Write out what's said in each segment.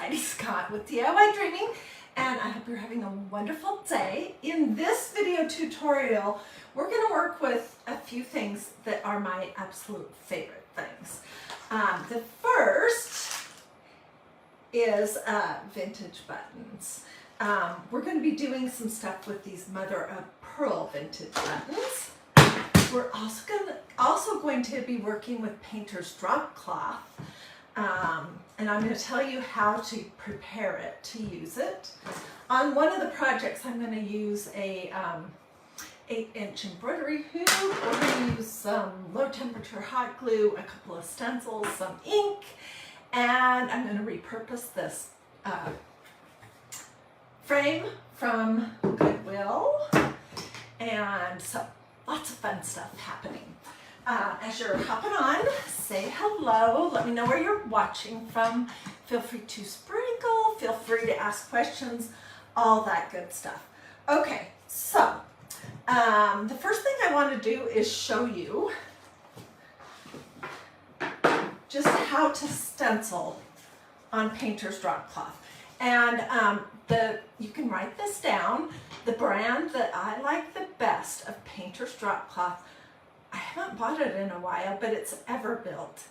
Hiedi Scott with DIY and I hope you're having a wonderful day. In this video tutorial, we're going to work with a few things that are my absolute favorite things. The first is vintage buttons. We're going to be doing some stuff with these mother of pearl vintage buttons. We're also going to be working with painter's drop cloth. And I'm going to tell you how to prepare it to use it. On one of the projects, I'm going to use a 8-inch embroidery hoop. We're going to use some low temperature hot glue, a couple of stencils, some ink, and I'm going to repurpose this frame from Goodwill. And so lots of fun stuff happening. As you're hopping on, say hello. Let me know where you're watching from. Feel free to sprinkle. Feel free to ask questions. All that good stuff. Okay, so the first thing I want to do is show you just how to stencil on painter's drop cloth. And you can write this down. The brand that I like the best of painter's drop cloth, I haven't bought it in a while, but it's Everbilt.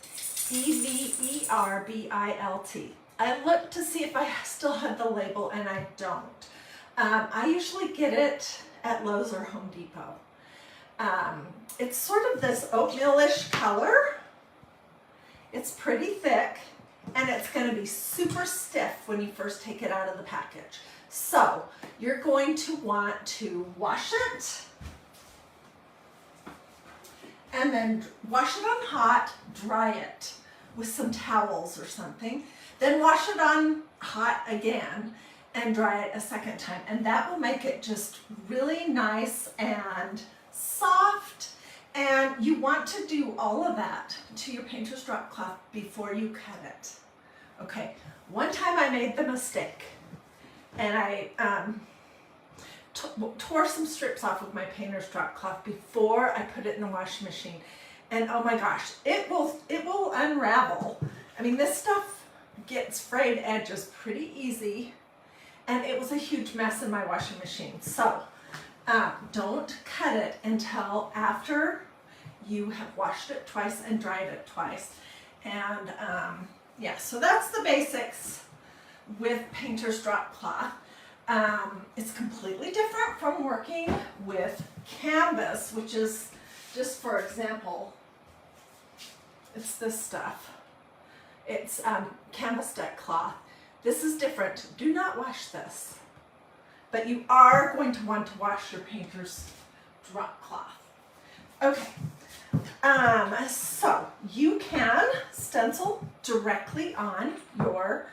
Everbilt. I looked to see if I still had the label, and I don't. I usually get it at Lowe's or Home Depot. It's sort of this oatmeal-ish color. It's pretty thick, and it's going to be super stiff when you first take it out of the package. So you're going to want to wash it, and then wash it on hot, dry it with some towels or something, then wash it on hot again and dry it a second time. And that will make it just really nice and soft. And you want to do all of that to your painter's drop cloth before you cut it. Okay, one time I made the mistake and I tore some strips off of my painter's drop cloth before I put it in the washing machine, and oh my gosh, it will unravel. I mean, this stuff gets frayed edges pretty easy, and it was a huge mess in my washing machine. So don't cut it until after you have washed it twice and dried it twice. And yeah, so that's the basics with painter's drop cloth. It's completely different from working with canvas, which is just, for example, it's this stuff. It's canvas deck cloth. This is different. Do not wash this, but you are going to want to wash your painter's drop cloth. Okay, so you can stencil directly on your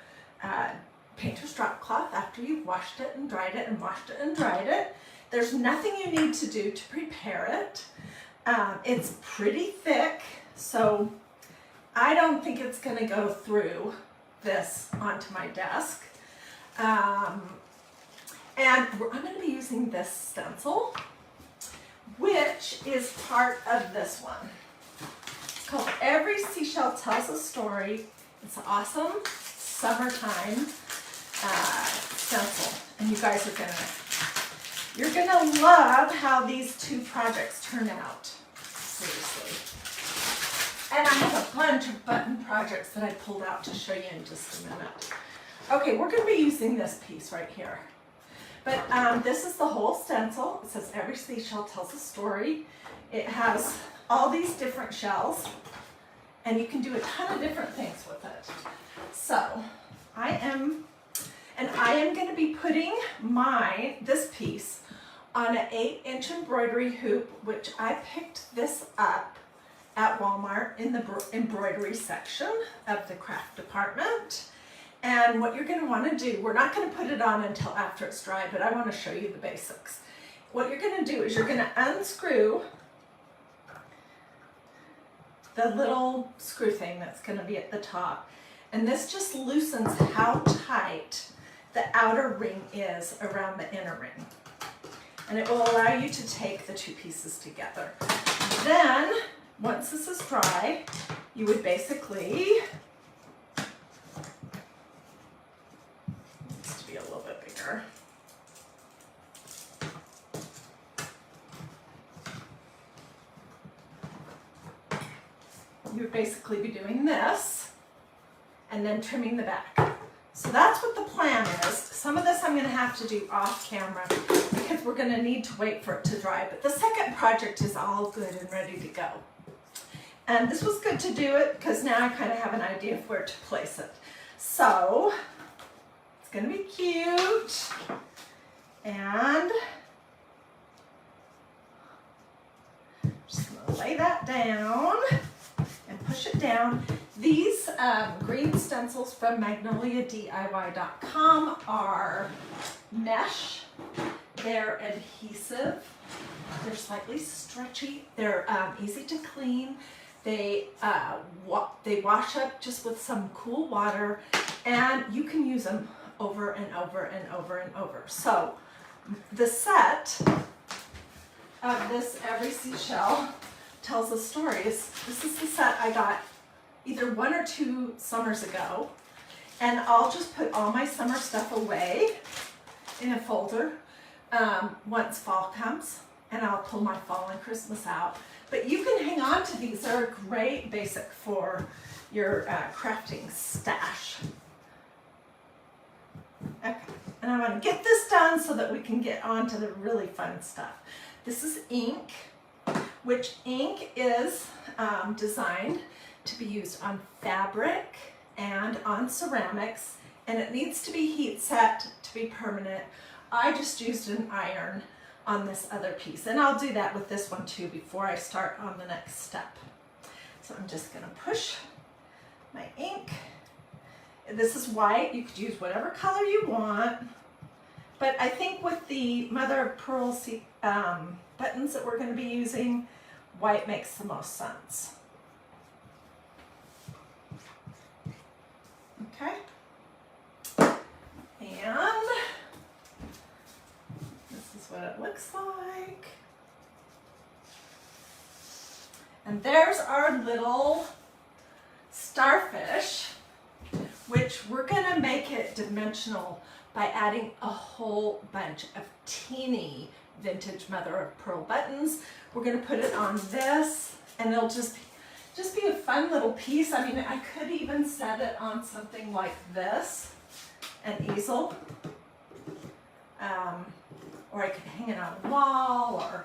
painter's drop cloth after you've washed it and dried it and washed it and dried it. There's nothing you need to do to prepare it. It's pretty thick, so I don't think it's going to go through this onto my desk. And I'm going to be using this stencil, which is part of this one. It's called Every Seashell Tells a Story. It's awesome summertime stencil, and you guys are you're gonna love how these two projects turn out. Seriously. And I have a bunch of button projects that I pulled out to show you in just a minute. Okay, we're gonna be using this piece right here. But this is the whole stencil. It says Every Seashell Tells a Story. It has all these different shells, and you can do a ton of different things with it. So I am going to be putting this piece on an 8-inch embroidery hoop, which I picked this up at Walmart in the embroidery section of the craft department. And what you're going to want to do, we're not going to put it on until after it's dry, but I want to show you the basics. What you're going to do is you're going to unscrew the little screw thing that's going to be at the top. And this just loosens how tight the outer ring is around the inner ring. And it will allow you to take the two pieces together. Then, once this is dry, you would basically would basically be doing this and then trimming the back. So that's what the plan is. Some of this I'm going to have to do off camera because we're going to need to wait for it to dry. But the second project is all good and ready to go. And this was good to do it because now I kind of have an idea of where to place it. So it's going to be cute. And just going to lay that down and push it down. These green stencils from MagnoliaDIY.com are mesh. They're adhesive. They're slightly stretchy. They're easy to clean. They wash up just with some cool water, and you can use them over and over and over and over. So the set of this Every Seashell Tells a Story. This is the set I got either 1 or 2 summers ago, and I'll just put all my summer stuff away in a folder once fall comes, and I'll pull my fall and Christmas out. But you can hang on to these. They're a great basic for your crafting stash. Okay, and I want to get this done so that we can get on to the really fun stuff. This is ink, which ink is designed to be used on fabric and on ceramics, and it needs to be heat set to be permanent. I just used an iron on this other piece, and I'll do that with this one too before I start on the next step. So I'm just going to push my ink. This is white. You could use whatever color you want, but I think with the mother of pearl buttons that we're going to be using, white makes the most sense. Okay, and this is what it looks like. And there's our little starfish, which we're going to make it dimensional by adding a whole bunch of teeny vintage mother of pearl buttons. We're going to put it on this, and it'll just be a fun little piece. I mean, I could even set it on something like this, an easel, or I could hang it on a wall, or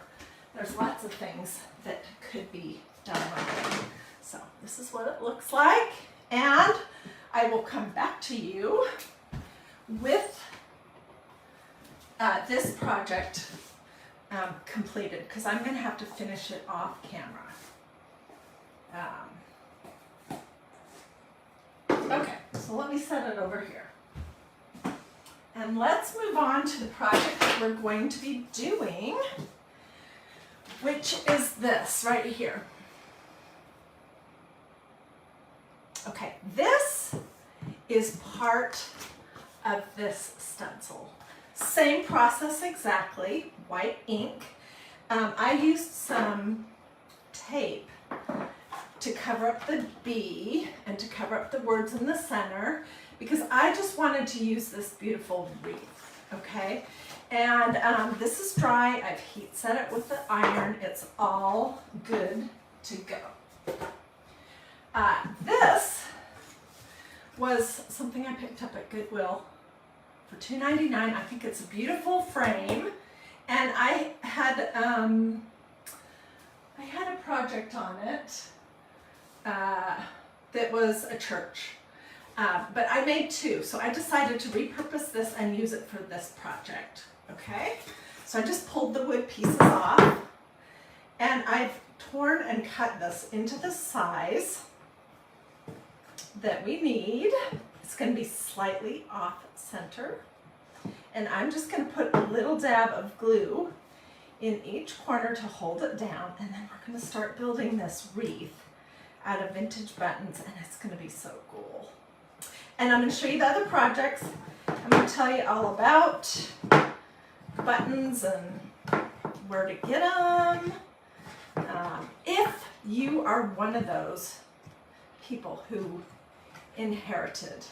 there's lots of things that could be done with it. So this is what it looks like, and I will come back to you with this project completed, because I'm going to have to finish it off camera. Okay, so let me set it over here. And let's move on to the project that we're going to be doing, which is this right here. Okay, this is part of this stencil. Same process exactly, white ink. I used some tape to cover up the B and to cover up the words in the center, because I just wanted to use this beautiful wreath, okay? And this is dry. I've heat set it with the iron. It's all good to go. This was something I picked up at Goodwill for $2.99. I think it's a beautiful frame, and I had a project on it that was a church, but I made 2, so I decided to repurpose this and use it for this project. Okay, so I just pulled the wood pieces off, and I've torn and cut this into the size that we need. It's going to be slightly off center, and I'm just going to put a little dab of glue in each corner to hold it down, and then we're going to start building this wreath out of vintage buttons, and it's going to be so cool. And I'm going to show you the other projects. I'm going to tell you all about buttons and where to get them. If you are one of those people who inherited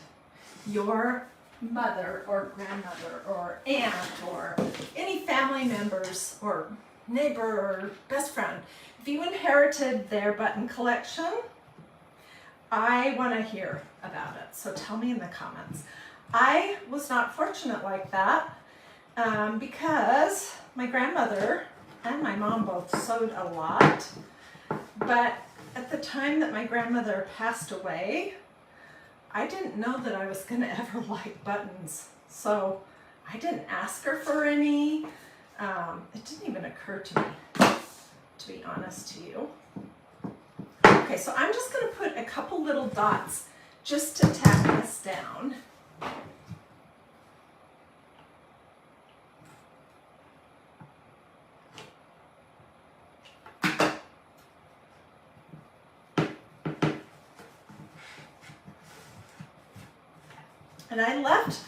your mother or grandmother or aunt or any family members or neighbor or best friend, if you inherited their button collection, I want to hear about it, so tell me in the comments. I was not fortunate like that because my grandmother and my mom both sewed a lot, but at the time that my grandmother passed away, I didn't know that I was going to ever like buttons, so I didn't ask her for any. It didn't even occur to me, to be honest to you. Okay, so I'm just going to put a couple little dots just to tack this down. And I left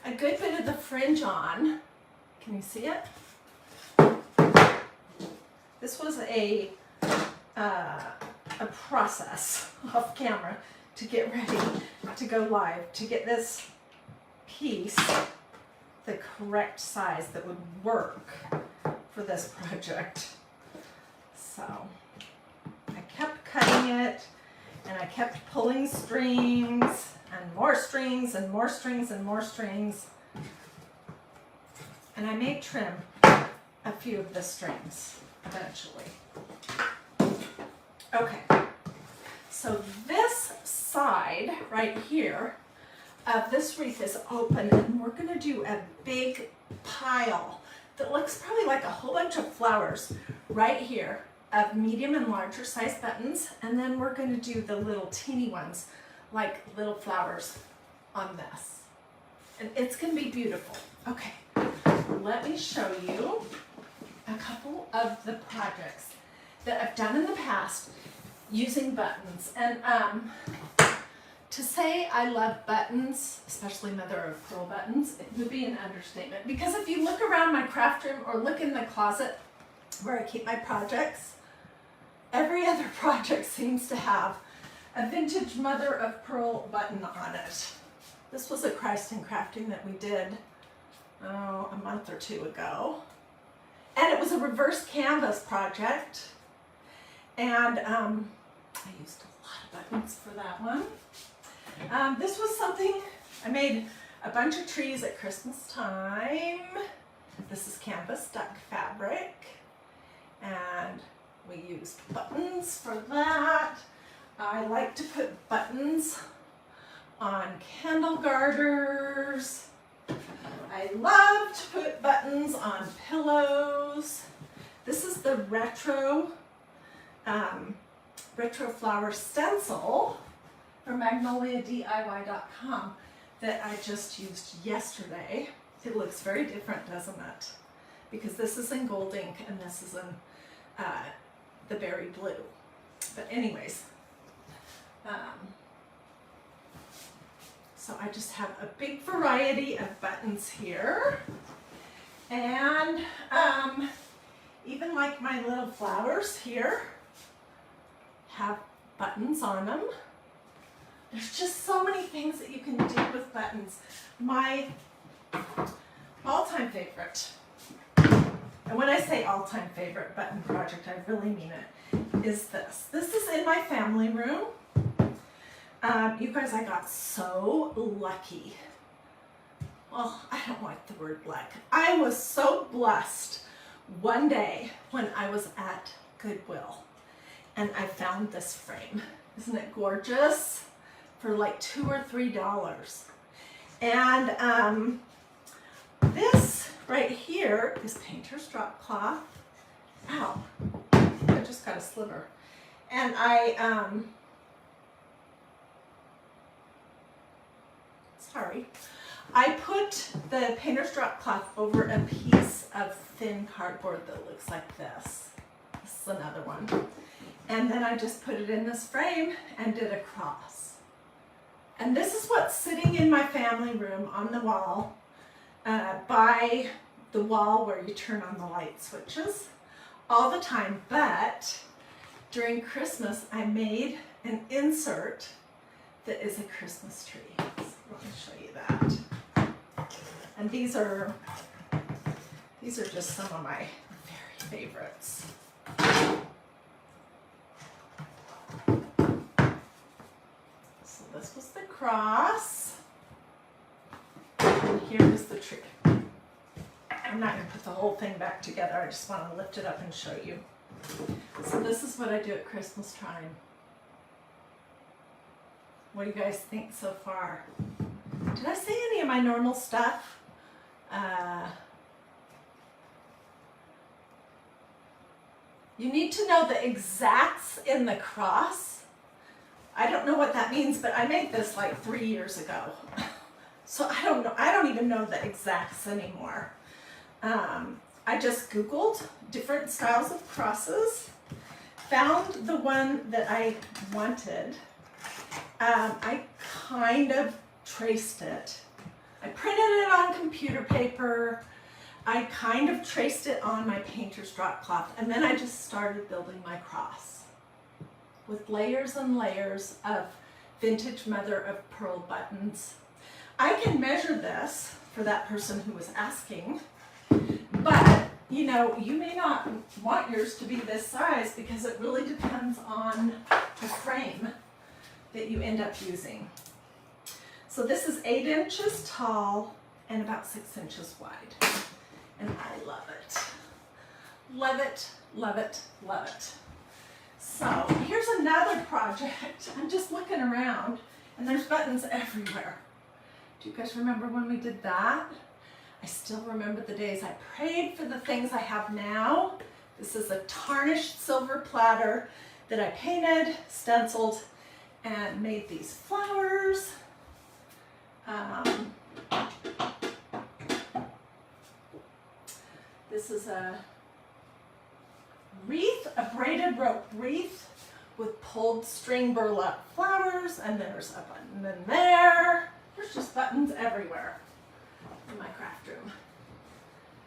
a good bit of the fringe on. Can you see it? This was a process off camera to get ready to go live, to get this piece the correct size that would work for this project. So I kept cutting it, and I kept pulling strings and more strings and more strings and more strings. And I may trim a few of the strings eventually. Okay, so this side right here of this wreath is open, and we're gonna do a big pile that looks probably like a whole bunch of flowers right here of medium and larger size buttons, and then we're gonna do the little teeny ones like little flowers on this. And it's gonna be beautiful. Okay, let me show you a couple of the projects that I've done in the past using buttons. And to say I love buttons, especially mother of pearl buttons, it would be an understatement. Because if you look around my craft room or look in the closet where I keep my projects, every other project seems to have a vintage mother of pearl button on it. This was a Christ in Crafting that we did a month or two ago. And it was a reverse canvas project. And I used a lot of buttons for that one. This was something, I made a bunch of trees at Christmas time. This is canvas duck fabric. And we used buttons for that. I like to put buttons on candle garters. I love to put buttons on pillows. This is the retro flower stencil from magnoliadiy.com that I just used yesterday. It looks very different, doesn't it? Because this is in gold ink and this is in the berry blue. But anyways, so I just have a big variety of buttons here. And even like my little flowers here have buttons on them. There's just so many things that you can do with buttons. My all-time favorite, and when I say all-time favorite button project, I really mean it, is this. This is in my family room. You guys, I got so lucky. Well, I don't like the word luck. I was so blessed one day when I was at Goodwill and I found this frame. Isn't it gorgeous? For like $2 or $3. And this right here is painter's drop cloth. Ow, I just got a sliver. And I put the painter's drop cloth over a piece of thin cardboard that looks like this. This is another one. And then I just put it in this frame and did a cross. And this is what's sitting in my family room on the wall, by the wall where you turn on the light switches all the time. But during Christmas, I made an insert that is a Christmas tree. So let me show you that. And these are just some of my very favorites. across. And here is the tree. I'm not going to put the whole thing back together. I just want to lift it up and show you. So this is what I do at Christmas time. What do you guys think so far? Did I say any of my normal stuff? You need to know the exacts in the cross. I don't know what that means, but I made this like 3 years ago. So I don't know. I don't even know the exacts anymore. I just Googled different styles of crosses, found the one that I wanted. I kind of traced it. I printed it on computer paper. I kind of traced it on my painter's drop cloth, and then I just started building my cross with layers and layers of vintage mother of pearl buttons. I can measure this for that person who was asking, but you know, you may not want yours to be this size because it really depends on the frame that you end up using. So this is 8 inches tall and about 6 inches wide. And I love it. Love it, love it, love it. So here's another project. I'm just looking around and there's buttons everywhere. Do you guys remember when we did that? I still remember the days I prayed for the things I have now. This is a tarnished silver platter that I painted, stenciled, and made these flowers. This is a wreath, a braided rope wreath with pulled string burlap flowers, and there's a button in there. There's just buttons everywhere in my craft room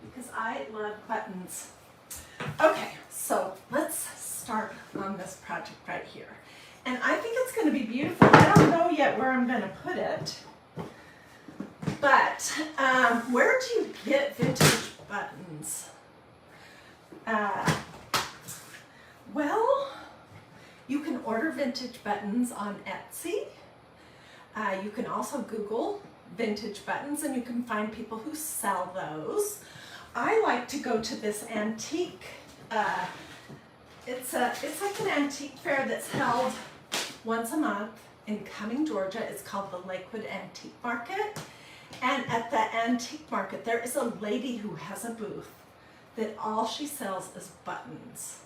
because I love buttons. Okay, so let's start on this project right here. And I think it's going to be beautiful. I don't know yet where I'm going to put it, but where do you get vintage buttons? Well, you can order vintage buttons on Etsy. You can also Google vintage buttons and you can find people who sell those. I like to go to this antique, it's like an antique fair that's held once a month in Cumming, Georgia. It's called the Lakewood Antique Market. And at the antique market, there is a lady who has a booth that all she sells is buttons.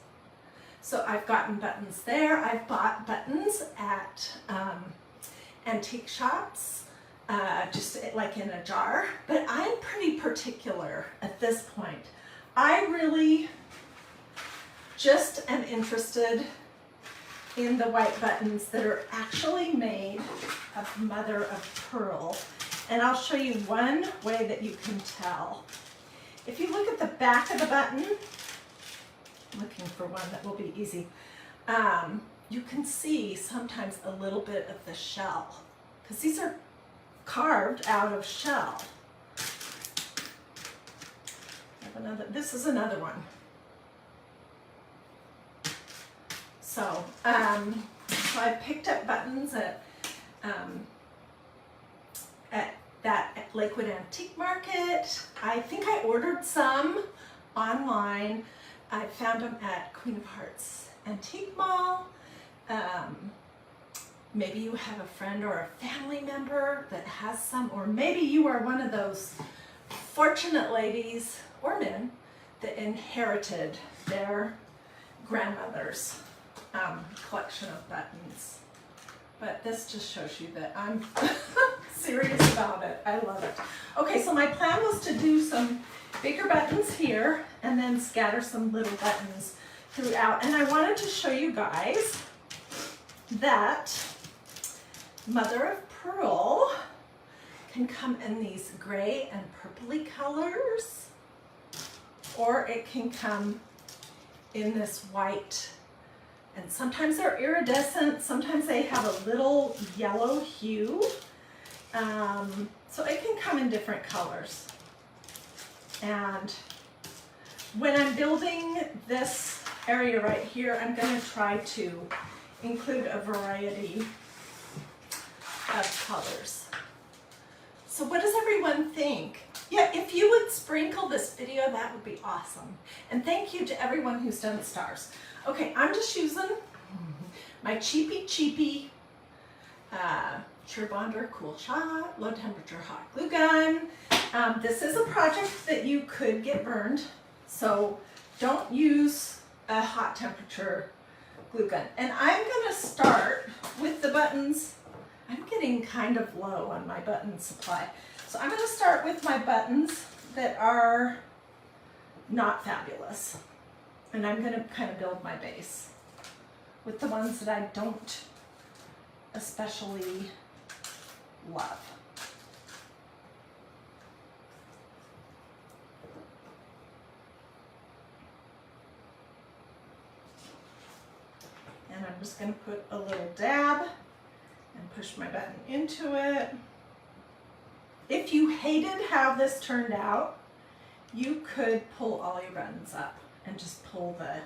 So I've gotten buttons there. I've bought buttons at antique shops, just like in a jar. But I'm pretty particular at this point. I really just am interested in the white buttons that are actually made of mother of pearl. And I'll show you one way that you can tell. If you look at the back of the button, looking for one that will be easy, you can see sometimes a little bit of the shell because these are carved out of shell. This is another one. So I picked up buttons at that Lakewood Antique Market. I think I ordered some online. I found them at Queen of Hearts Antique Mall. Maybe you have a friend or a family member that has some, or maybe you are one of those fortunate ladies or men that inherited their grandmother's collection of buttons. But this just shows you that I'm serious about it. I love it. Okay, so my plan was to do some bigger buttons here and then scatter some little buttons throughout. And I wanted to show you guys that mother of pearl can come in these gray and purpley colors, or it can come in this white. And sometimes they're iridescent, sometimes they have a little yellow hue. So it can come in different colors. And when I'm building this area right here, I'm going to try to include a variety of colors. So what does everyone think? Yeah, if you would sprinkle this video, that would be awesome. And thank you to everyone who's done stars. Okay, I'm just using my cheapy Bonder Cool Shot low temperature hot glue gun. This is a project that you could get burned, so don't use a hot temperature glue gun. And I'm gonna start with the buttons. I'm getting kind of low on my button supply. So I'm gonna start with my buttons that are not fabulous. And I'm gonna kind of build my base with the ones that I don't especially love. And I'm just going to put a little dab and push my button into it. If you hated how this turned out, you could pull all your buttons up and just pull the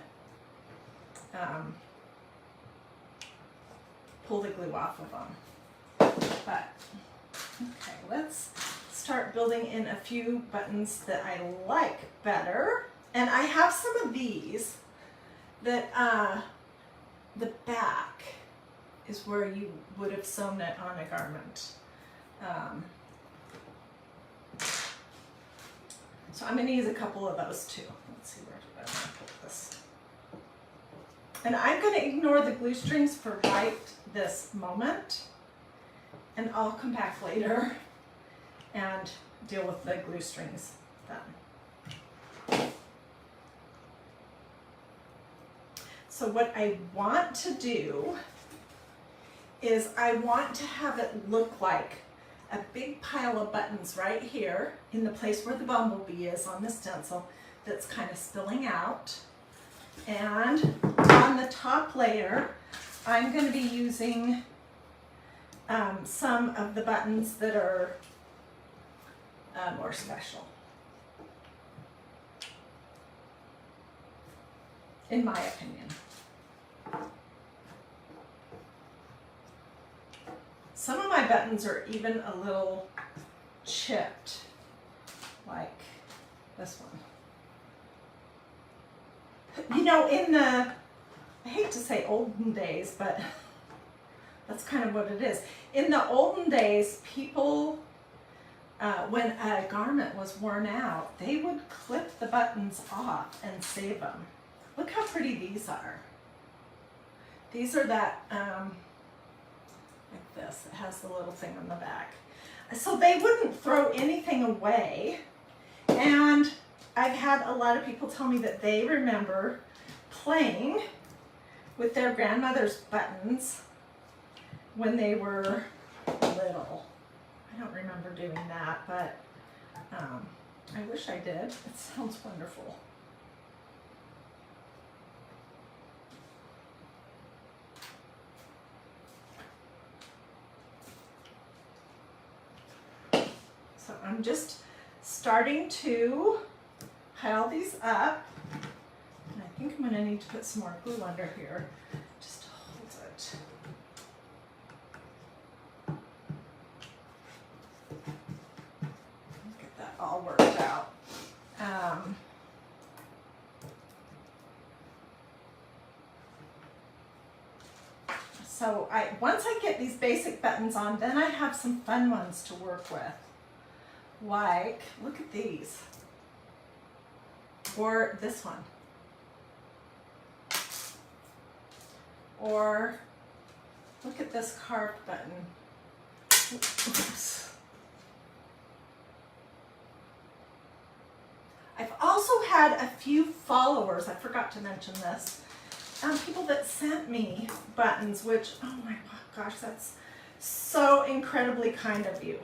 glue off of them. But okay, let's start building in a few buttons that I like better. And I have some of these that the back is where you would have sewn it on a garment. So I'm going to use a couple of those too. Let's see where I'm going to put this. And I'm going to ignore the glue strings for right this moment. And I'll come back later and deal with the glue strings then. So what I want to do is I want to have it look like a big pile of buttons right here in the place where the bumblebee is on the stencil that's kind of spilling out. And on the top layer, I'm going to be using some of the buttons that are more special, in my opinion. Some of my buttons are even a little chipped, like this one. You know, in the, I hate to say olden days, but that's kind of what it is. In the olden days, people, when a garment was worn out, they would clip the buttons off and save them. Look how pretty these are. These are that, like this, it has the little thing on the back. So they wouldn't throw anything away. And I've had a lot of people tell me that they remember playing with their grandmother's buttons when they were little. I don't remember doing that, but I wish I did. It sounds wonderful. So I'm just starting to pile these up. And I think I'm going to need to put some more glue under here just to hold it. Get that all worked out. So once I get these basic buttons on, then I have some fun ones to work with. Like, look at these. Or this one. Or look at this carved button. Oops. I've also had a few followers, I forgot to mention this, people that sent me buttons, which, oh my gosh, that's so incredibly kind of you.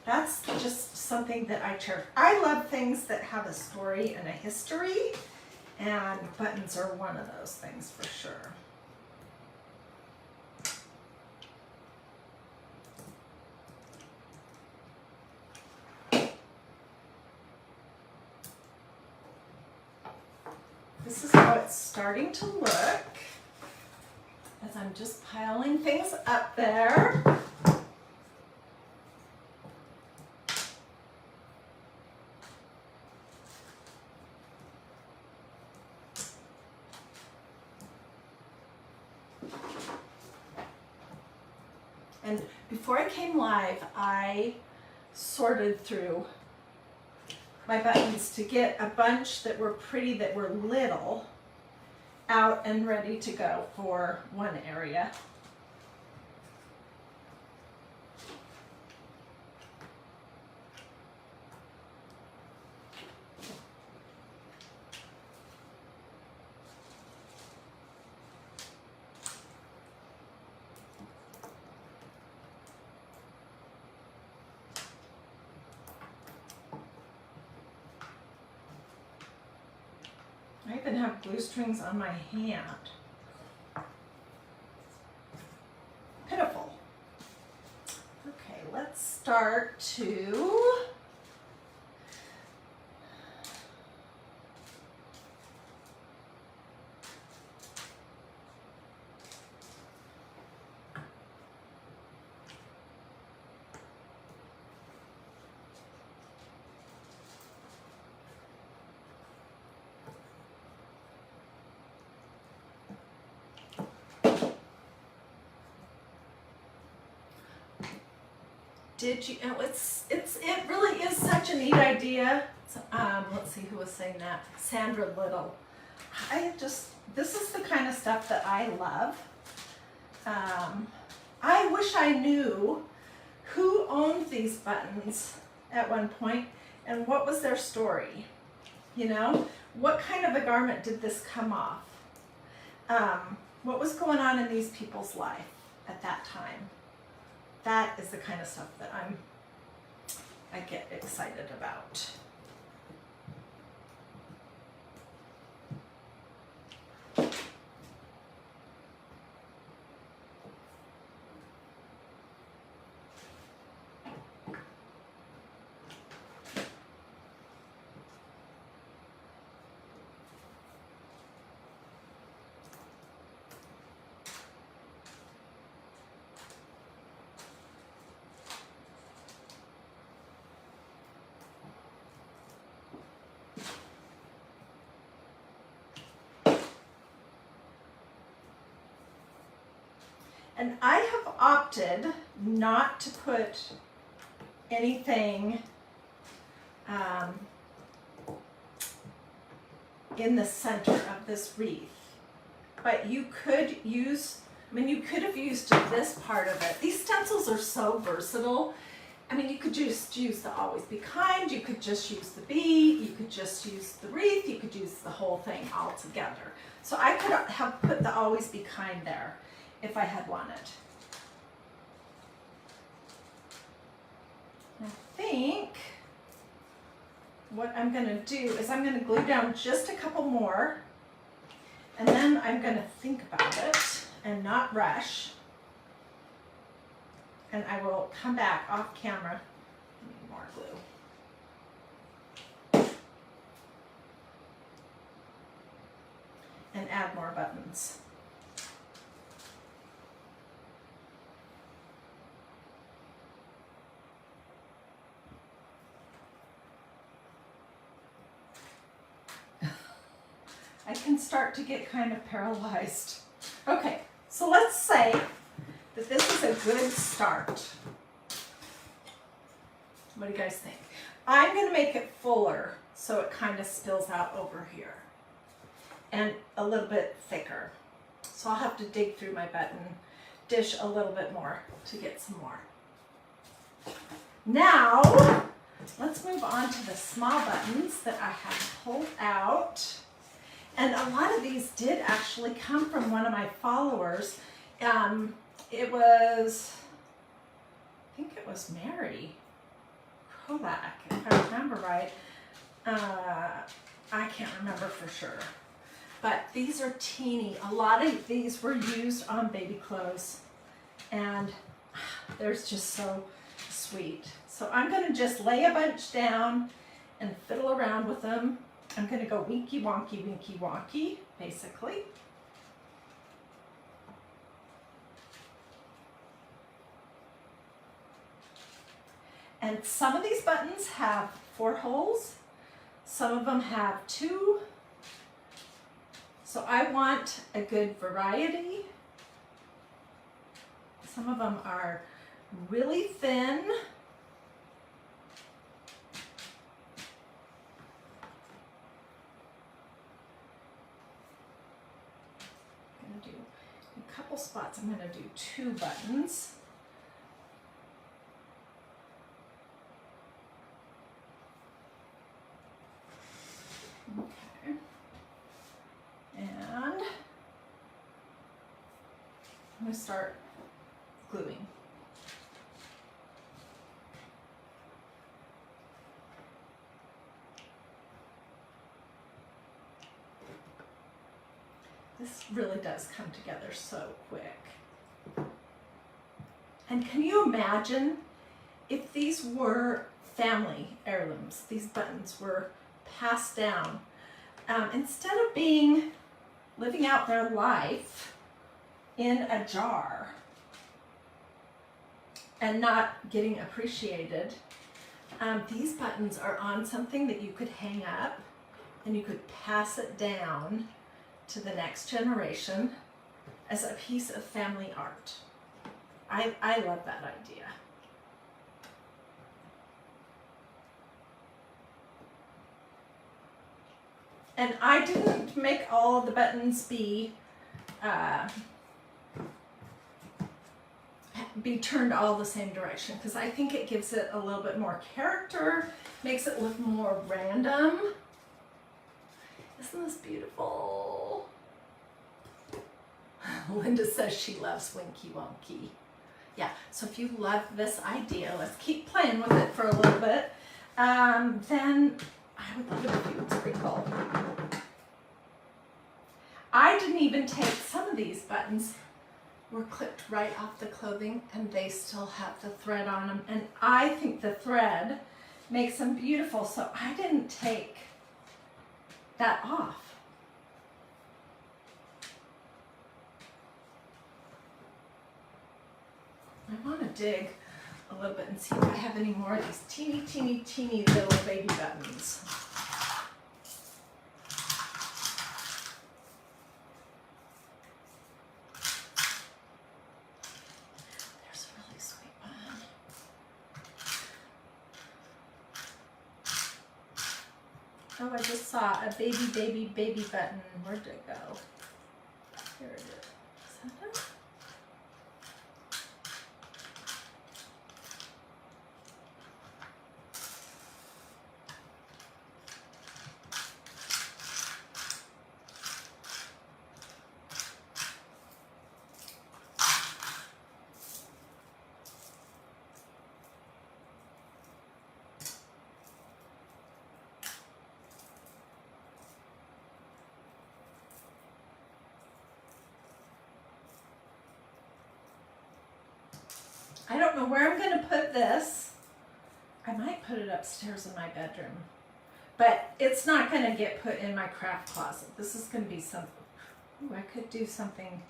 That's just something that I cherish. I love things that have a story and a history, and buttons are one of those things for sure. This is how it's starting to look. as I'm just piling things up there. And before I came live, I sorted through my buttons to get a bunch that were pretty, that were little, out and ready to go for one area. I even have glue strings on my hand. Pitiful. Okay, let's start to Did you? Oh, it really is such a neat idea. Let's see who was saying that. Sandra Little. This is the kind of stuff that I love. I wish I knew who owned these buttons at one point and what was their story. You know, what kind of a garment did this come off? What was going on in these people's life at that time? That is the kind of stuff that I get excited about. And I have opted not to put anything in the center of this wreath. But you could use, you could have used this part of it. These stencils are so versatile. You could just use the Always Be Kind, you could just use the bee, you could just use the wreath, you could use the whole thing all together. So I could have put the Always Be Kind there if I had wanted. I think what I'm going to do is I'm going to glue down just a couple more, and then I'm going to think about it and not rush. And I will come back off camera. Need more glue. And add more buttons. I can start to get kind of paralyzed. Okay, so let's say that this is a good start. What do you guys think? I'm going to make it fuller so it kind of spills out over here and a little bit thicker. So I'll have to dig through my button dish a little bit more to get some more. Now, let's move on to the small buttons that I have pulled out. And a lot of these did actually come from one of my followers. It was, I think it was Mary Kovac, if I remember right. I can't remember for sure. But these are teeny. A lot of these were used on baby clothes. And they're just so sweet. So I'm going to just lay a bunch down and fiddle around with them. I'm going to go winky wonky, basically. And some of these buttons have 4 holes, some of them have 2. So I want a good variety. Some of them are really thin. I'm going to do a couple spots. I'm going to do 2 buttons. Okay. And I'm going to start gluing. This really does come together so quick. And can you imagine if these were family heirlooms, these buttons were passed down, instead of living out their life in a jar and not getting appreciated, these buttons are on something that you could hang up and you could pass it down to the next generation as a piece of family art. I love that idea. And I didn't make all of the buttons be turned all the same direction, because I think it gives it a little bit more character, makes it look more random. Isn't this beautiful? Linda says she loves Winky Wonky. Yeah, so if you love this idea, let's keep playing with it for a little bit. Then I would love it if you would sprinkle. I didn't even take, some of these buttons were clipped right off the clothing and they still have the thread on them. And I think the thread makes them beautiful, so I didn't take that off. I want to dig a little bit and see if I have any more of these teeny, teeny, teeny little baby buttons. There's a really sweet one. Oh, I just saw a baby button. Where'd it go? Here it is. Is that it? I don't know where I'm going to put this. I might put it upstairs in my bedroom, but it's not going to get put in my craft closet. This is going to be something, ooh, I could do something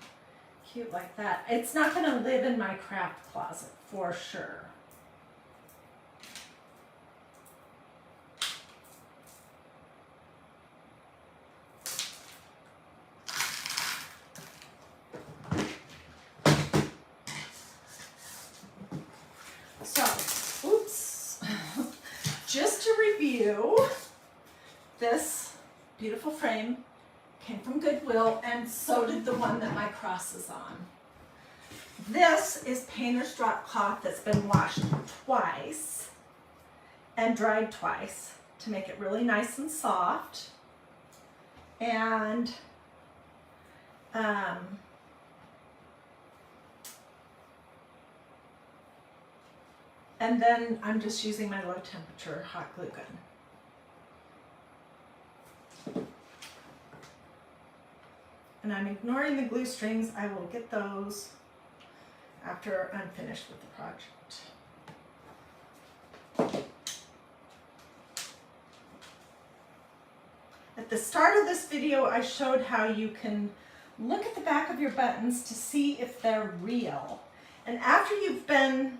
cute like that. It's not going to live in my craft closet for sure. So, oops, just to review, this beautiful frame came from Goodwill, and so did the one that my cross is on. This is painter's drop cloth that's been washed twice and dried twice to make it really nice and soft. And then I'm just using my low temperature hot glue gun. And I'm ignoring the glue strings. I will get those after I'm finished with the project. At the start of this video, I showed how you can look at the back of your buttons to see if they're real. And after you've been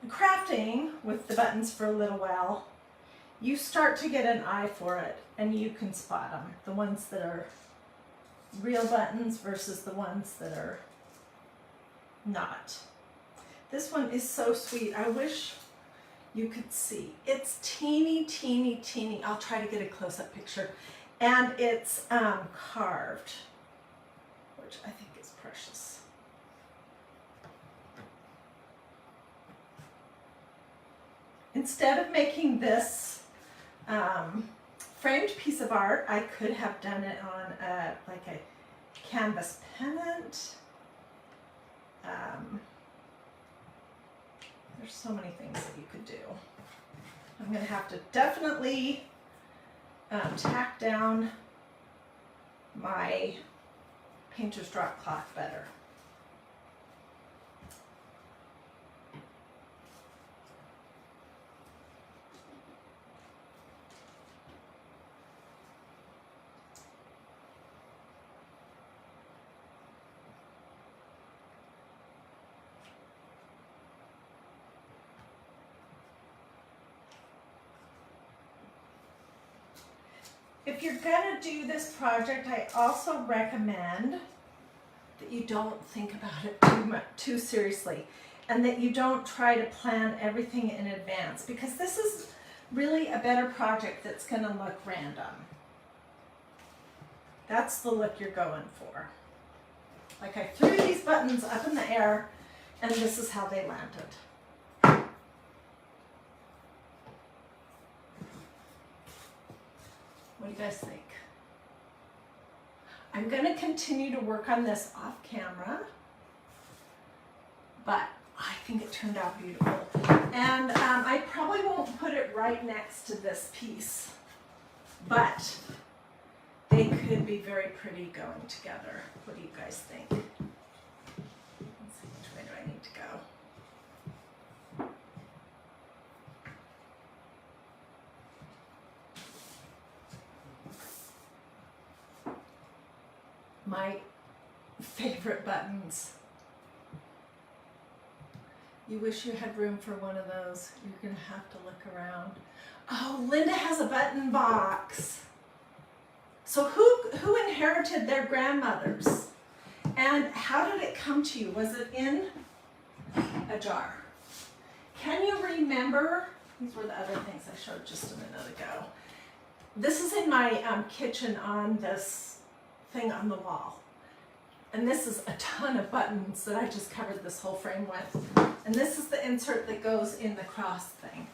crafting with the buttons for a little while, you start to get an eye for it, and you can spot them. The ones that are real buttons versus the ones that are not. This one is so sweet. I wish you could see. It's teeny, teeny, teeny. I'll try to get a close-up picture. And it's carved, which I think is precious. Instead of making this framed piece of art, I could have done it on like a canvas pennant. There's so many things that you could do. I'm going to have to definitely tack down my painter's drop cloth better. If you're gonna do this project, I also recommend that you don't think about it too seriously, and that you don't try to plan everything in advance, because this is really a better project that's gonna look random. That's the look you're going for. Like, I threw these buttons up in the air, and this is how they landed. What do you guys think? I'm going to continue to work on this off camera, but I think it turned out beautiful. And I probably won't put it right next to this piece, but they could be very pretty going together. What do you guys think? Let's see, which way do I need to go? My favorite buttons. You wish you had room for one of those. You're going to have to look around. Oh, Linda has a button box. So who inherited their grandmothers? And how did it come to you? Was it in a jar? Can you remember? These were the other things I showed just a minute ago. This is in my kitchen on this thing on the wall. And this is a ton of buttons that I just covered this whole frame with. And this is the insert that goes in the cross thing.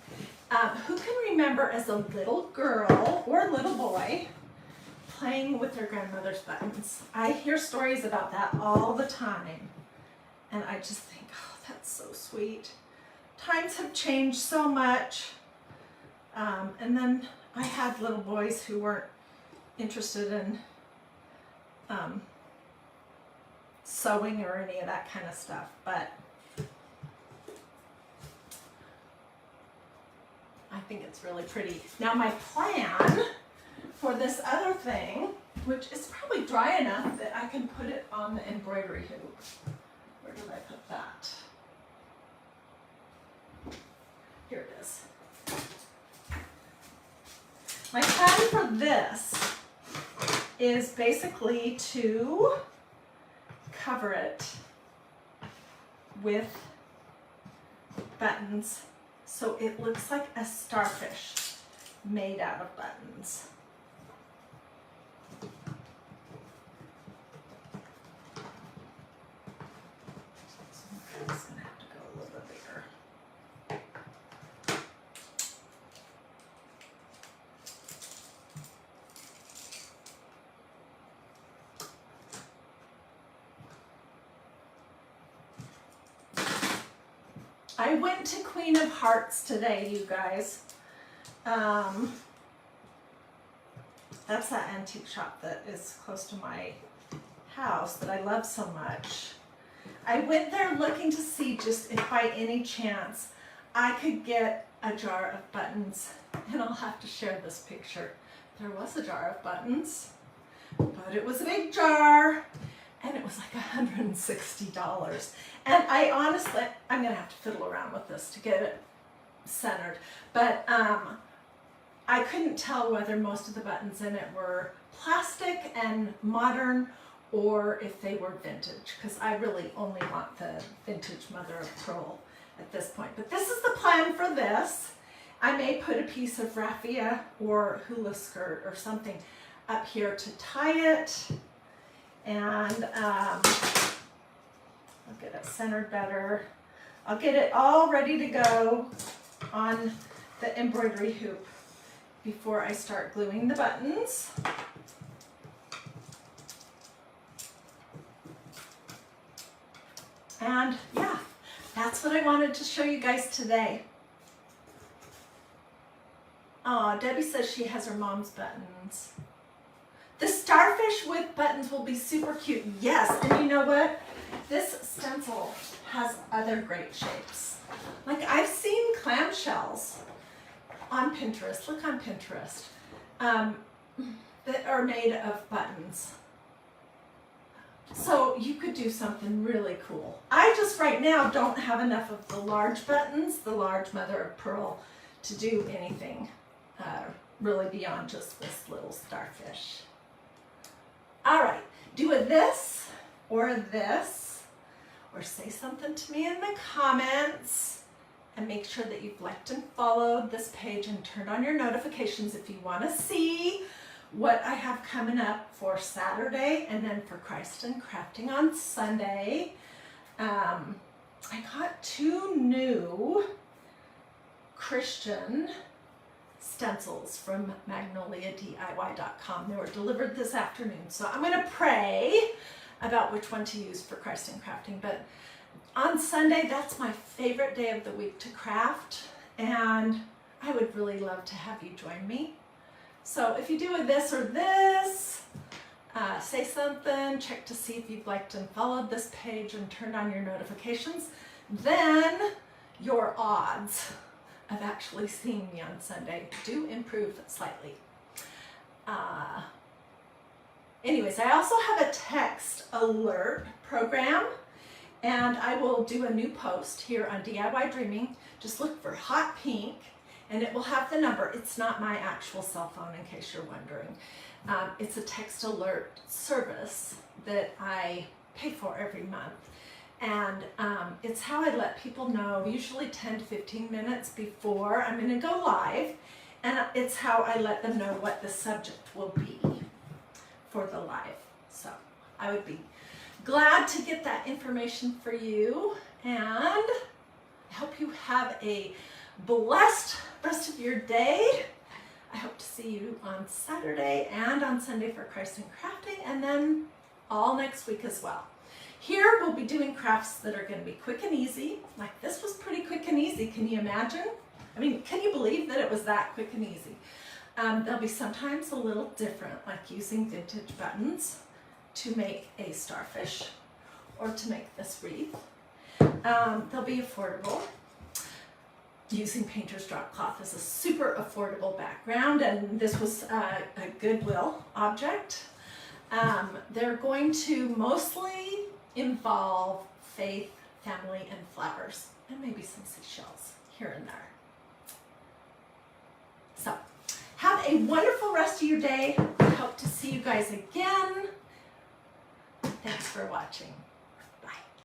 Who can remember as a little girl or little boy playing with their grandmother's buttons? I hear stories about that all the time. And I just think, oh, that's so sweet. Times have changed so much. And then I had little boys who weren't interested in sewing or any of that kind of stuff, but I think it's really pretty. Now my plan for this other thing, which is probably dry enough that I can put it on the embroidery hoop. Where did I put that? Here it is. My plan for this is basically to cover it with buttons so it looks like a starfish made out of buttons. So I'm just going to have to go a little bit bigger. I went to Queen of Hearts today, you guys. That's that antique shop that is close to my house that I love so much. I went there looking to see just if by any chance I could get a jar of buttons, and I'll have to share this picture. There was a jar of buttons, but it was a big jar, and it was like $160. And I honestly, I'm gonna have to fiddle around with this to get it centered, but I couldn't tell whether most of the buttons in it were plastic and modern or if they were vintage, because I really only want the vintage mother of pearl at this point. But this is the plan for this. I may put a piece of raffia or hula skirt or something up here to tie it, and I'll get it centered better. I'll get it all ready to go on the embroidery hoop before I start gluing the buttons. And yeah, that's what I wanted to show you guys today. Oh, Debbie says she has her mom's buttons. The starfish with buttons will be super cute. Yes, and you know what? This stencil has other great shapes. Like I've seen clamshells on Pinterest, look on Pinterest, that are made of buttons. So you could do something really cool. I just right now don't have enough of the large buttons, the large mother of pearl, to do anything really beyond just this little starfish. All right, do a this, or say something to me in the comments, and make sure that you've liked and followed this page and turned on your notifications if you want to see what I have coming up for Saturday and then for Christ and Crafting on Sunday. I got 2 new Christian stencils from magnoliadiy.com. They were delivered this afternoon, so I'm going to pray about which one to use for Christ and Crafting. But on Sunday, that's my favorite day of the week to craft, and I would really love to have you join me. So if you do a this or this, say something, check to see if you've liked and followed this page and turned on your notifications, then your odds of actually seeing me on Sunday do improve slightly. Anyways, I also have a text alert program, and I will do a new post here on DiyDreaming. Just look for hot pink, and it will have the number. It's not my actual cell phone, in case you're wondering. It's a text alert service that I pay for every month. And it's how I let people know, usually 10 to 15 minutes before I'm going to go live. And it's how I let them know what the subject will be for the live. So I would be glad to get that information for you. And I hope you have a blessed rest of your day. I hope to see you on Saturday and on Sunday for Christ and Crafting, and then all next week as well. Here we'll be doing crafts that are going to be quick and easy. Like this was pretty quick and easy. Can you imagine? I mean, can you believe that it was that quick and easy? There'll be sometimes a little different, like using vintage buttons to make a starfish or to make this wreath. They'll be affordable. Using painter's drop cloth is a super affordable background, and this was a Goodwill object. They're going to mostly involve faith, family, and flowers, and maybe some seashells here and there. So, have a wonderful rest of your day. I hope to see you guys again. Thanks for watching.